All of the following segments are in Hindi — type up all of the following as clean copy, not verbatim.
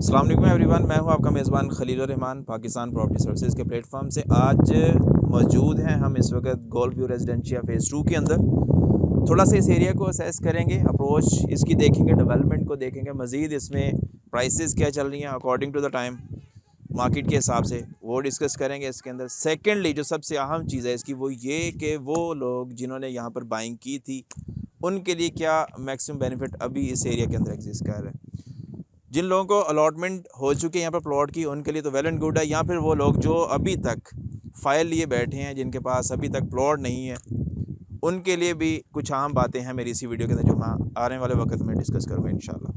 अस्सलाम वालेकुम एवरीवन, मैं हूं आपका मेज़बान खलीलुर रहमान पाकिस्तान प्रॉपर्टी सर्विसेज के प्लेटफॉर्म से। आज मौजूद हैं हम इस वक्त गोल्फ व्यू रेजिडेंशिया फ़ेज़ 2 के अंदर। थोड़ा सा इस एरिया को असेस करेंगे, अप्रोच इसकी देखेंगे, डेवलपमेंट को देखेंगे, मज़ीद इसमें प्राइसेस क्या चल रही हैं according to the time market के हिसाब से वो डिस्कस करेंगे इसके अंदर। सेकेंडली जो सबसे अहम चीज़ है इसकी वो ये कि वो लोग जिन्होंने यहाँ पर बाइंग की थी उनके लिए क्या मैक्सिमम बेनिफिट अभी इस एरिया के अंदर एग्जिस्ट कर रहे हैं। जिन लोगों को अलॉटमेंट हो चुकी है यहाँ पर प्लॉट की उनके लिए तो वेल एंड गुड है, या फिर वो लोग जो अभी तक फाइल लिए बैठे हैं जिनके पास अभी तक प्लॉट नहीं है उनके लिए भी कुछ आम बातें हैं मेरी इसी वीडियो के अंदर जो मैं आने वाले वक्त में डिस्कस करूँगा इंशाल्लाह।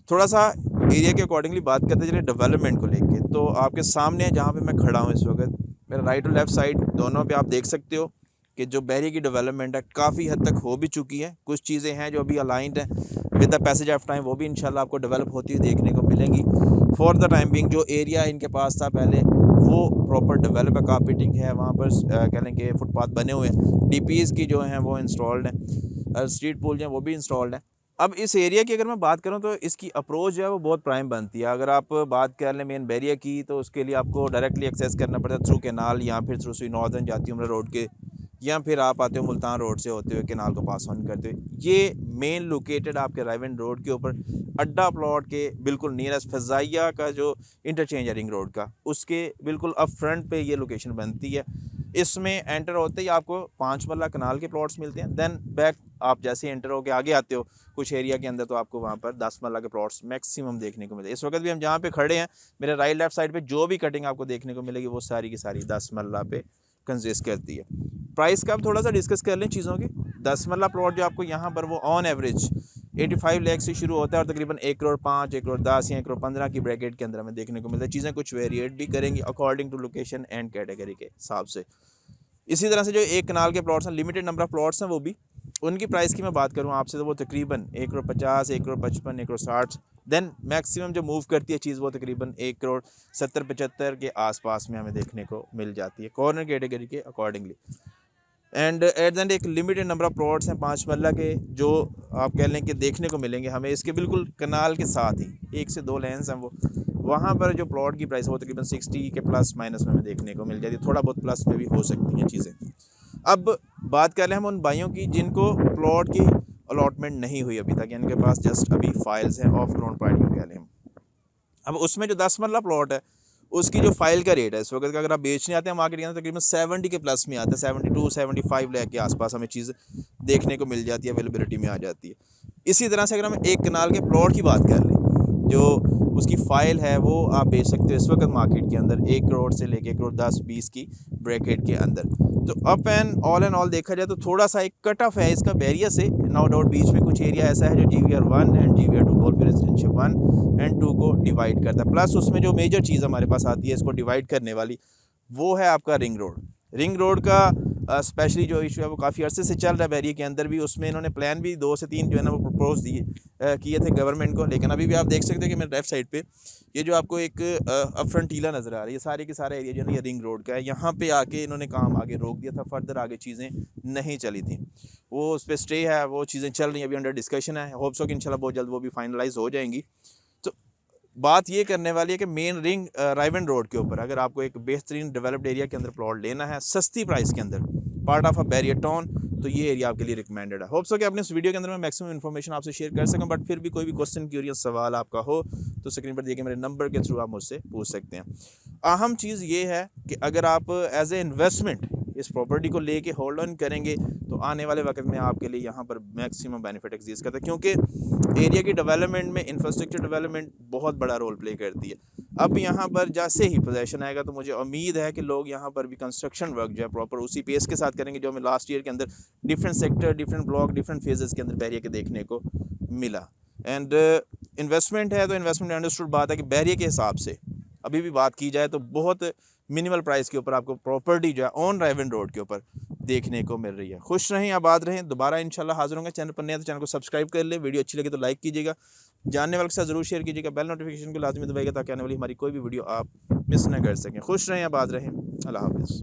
थोड़ा सा एरिया के अकॉर्डिंगली बात करते चले डेवलपमेंट को लेके, तो आपके सामने है जहाँ पे मैं खड़ा हूँ इस वक्त, मेरा राइट और लेफ़्ट साइड दोनों पे आप देख सकते हो कि जो बहरी की डेवलपमेंट है काफ़ी हद तक हो भी चुकी है। कुछ चीज़ें हैं जो अभी अलाइंड हैं with the passage of time, वो भी इंशाल्लाह आपको डेवलप होती हुई देखने को मिलेंगी। फॉर द टाइम बिंग जो एरिया इनके पास था पहले वो प्रॉपर डेवलप है, कारपेटिंग है, वहाँ पर कह लें कि फुटपाथ बने हुए हैं, डीपीज़ की जो हैं वो इंस्टॉल्ड हैं, स्ट्रीट पूल जो हैं वो भी इंस्टॉल्ड हैं। अब इस एरिया की अगर मैं बात करूं तो इसकी अप्रोच जो है वो बहुत प्राइम बनती है। अगर आप बात कर लें मेन बैरियर की तो उसके लिए आपको डायरेक्टली एक्सेस करना पड़ता है थ्रू कैनाल या फिर थ्रू सुई नॉर्दर्न जाती उम्र रोड के, या फिर आप आते हो मुल्तान रोड से होते हुए कैनाल को पास ऑन करते हुए। ये मेन लोकेटेड आपके राइवन रोड के ऊपर अड्डा प्लॉट के बिल्कुल नियरेस्ट फजाइया का जो इंटरचेंज है रिंग रोड का उसके बिल्कुल अप फ्रंट पे ये लोकेशन बनती है। इसमें एंटर होते ही आपको 5 मरला कनाल के प्लॉट्स मिलते हैं। देन बैक आप जैसे एंटर होकर आगे आते हो कुछ एरिया के अंदर तो आपको वहाँ पर 10 मरला के प्लॉट्स मैक्सिमम देखने को मिलते हैं। इस वक्त भी हम जहाँ पे खड़े हैं मेरे राइट लेफ्ट साइड पे जो भी कटिंग आपको देखने को मिलेगी वो सारी की सारी 10 मरला पे कंसिस्ट करती है। प्राइस का आप थोड़ा सा डिस्कस कर लें चीज़ों की। 10 मरला प्लॉट जो आपको यहाँ पर वो ऑन एवरेज 85 लाख से शुरू होता है और तकरीबन 1 करोड़ 5, 1 करोड़ 10 या 1 करोड़ 15 की ब्रैकेट के अंदर हमें देखने को मिलता है। चीज़ें कुछ वेरिएट भी करेंगी according to location and category के हिसाब से। इसी तरह से जो एक कनाल के प्लॉट्स हैं, लिमिटेड नंबर ऑफ प्लॉट्स हैं, वो भी उनकी प्राइस की मैं बात करूँ आपसे तो वो तकरीबन 1 करोड़ 50, 1 करोड़ 55, 1 करोड़ 60। देन मैक्सिमम जो मूव करती है चीज़ वो तकरीबन 1 करोड़ 70-75 के आसपास में हमें देखने को मिल जाती है कॉर्नर कैटेगरी के accordingly. And at the end एक लिमिटेड नंबर ऑफ प्लॉट्स हैं 5 मरला के जो आप कह लें कि देखने को मिलेंगे हमें इसके बिल्कुल कनाल के साथ ही 1 से 2 लेन्स हैं वो। वहाँ पर जो प्लॉट की प्राइस है वो तकरीबन 60 के प्लस माइनस में हमें देखने को मिल जाती है, थोड़ा बहुत प्लस में भी हो सकती हैं चीज़ें। अब बात कर लें हम उन भाइयों की जिनको प्लॉट की अलॉटमेंट नहीं हुई अभी तक, यानी कि पास जस्ट अभी फाइल्स हैं ऑफ ग्राउंड प्राइडिंग कह लें हम। अब उसमें जो 10 मरला प्लॉट है उसकी जो फाइल का रेट है इस वक्त का अगर आप बेचने आते हैं मार्केट के अंदर तकरीबन 70 के प्लस में आता है, 72-75 लाख के आसपास हमें चीज़ देखने को मिल जाती है, अवेलेबिलिटी में आ जाती है। इसी तरह से अगर हम एक कनाल के प्लॉट की बात कर लें जो उसकी फ़ाइल है वो आप बेच सकते हो इस वक्त मार्केट के अंदर 1 करोड़ से लेके 1 करोड़ 10-20 की ब्रैकेट के अंदर। तो up and all and all देखा जाए तो थोड़ा सा एक कट ऑफ है इसका बैरियर से, नो डाउट। बीच में कुछ एरिया ऐसा है जो GVR 1 and GVR 2 golf residential 1 and 2 को डिवाइड करता है। प्लस उसमें जो मेजर चीज़ हमारे पास आती है इसको डिवाइड करने वाली वो है आपका रिंग रोड। रिंग रोड का स्पेशली जो इशू है वो काफ़ी अर्से से चल रहा है बैरियर के अंदर भी। उसमें इन्होंने प्लान भी 2 से 3 जो है ना वो प्रपोज किए थे गवर्नमेंट को, लेकिन अभी भी आप देख सकते हैं कि मेरे लेफ्ट साइड पे ये जो आपको एक अपफ्रंट टीला नज़र आ रही है, सारे के सारा एरिया जो है ये रिंग रोड का है। यहाँ पे आके इन्होंने काम आगे रोक दिया था, फर्दर आगे चीज़ें नहीं चली थी, वो उस पर स्टे है, वो चीज़ें चल रही हैं, अभी अंडर डिस्कशन है। होप्स हो कि इंशाल्लाह बहुत जल्द वो भी फाइनलाइज हो जाएंगी। तो बात ये करने वाली है कि मेन रिंग राइवन रोड के ऊपर अगर आपको एक बेहतरीन डेवलप्ड एरिया के अंदर प्लॉट लेना है सस्ती प्राइस के अंदर part of a barrier town, तो ये एरिया आपके लिए रिकमेंडेड है। होप्स हो कि आपने इस वीडियो के अंदर मैं मैक्सिमम इन्फॉर्मेशन आपसे शेयर कर सकूं, बट फिर भी कोई भी क्वेश्चन क्यूरियस सवाल आपका हो तो स्क्रीन पर दिए गए मेरे नंबर के थ्रू आप मुझसे पूछ सकते हैं। अहम चीज़ ये है कि अगर आप एज ए इन्वेस्टमेंट इस प्रॉपर्टी को लेके होल्ड ऑन करेंगे तो आने वाले वक्त में आपके लिए यहाँ पर मैक्सिमम बेनिफिट एग्जिस्ट करता है, क्योंकि एरिया की डेवलपमेंट में इंफ्रास्ट्रक्चर डेवलपमेंट बहुत बड़ा रोल प्ले करती है। अब यहाँ पर जैसे ही पोजेशन आएगा तो मुझे उम्मीद है कि लोग यहाँ पर भी कंस्ट्रक्शन वर्क जो है प्रॉपर उसी पेस के साथ करेंगे जो हमें लास्ट ईयर के अंदर different sector, different block, different phases के अंदर बैरियर के देखने को मिला। एंड इन्वेस्टमेंट है तो इन्वेस्टमेंट अंडरस्टूड बात है कि बैरियर के हिसाब से अभी भी बात की जाए तो बहुत मिनिमल प्राइस के ऊपर आपको प्रॉपर्टी जो है ऑन राइवन रोड के ऊपर देखने को मिल रही है। खुश रहें, आबाद रहें, दोबारा इंशाल्लाह हाजिर होंगे। चैनल पर नए तो चैनल को सब्सक्राइब कर ले, वीडियो अच्छी लगे तो लाइक कीजिएगा, जानने वाले के साथ ज़रूर शेयर कीजिएगा, बेल नोटिफिकेशन को लाजमी दबाइएगा ताकि आने वाली हमारी कोई भी वीडियो आप मिस ना कर सकें। खुश रहें, आबाद रहें, अल्लाह हाफिज़।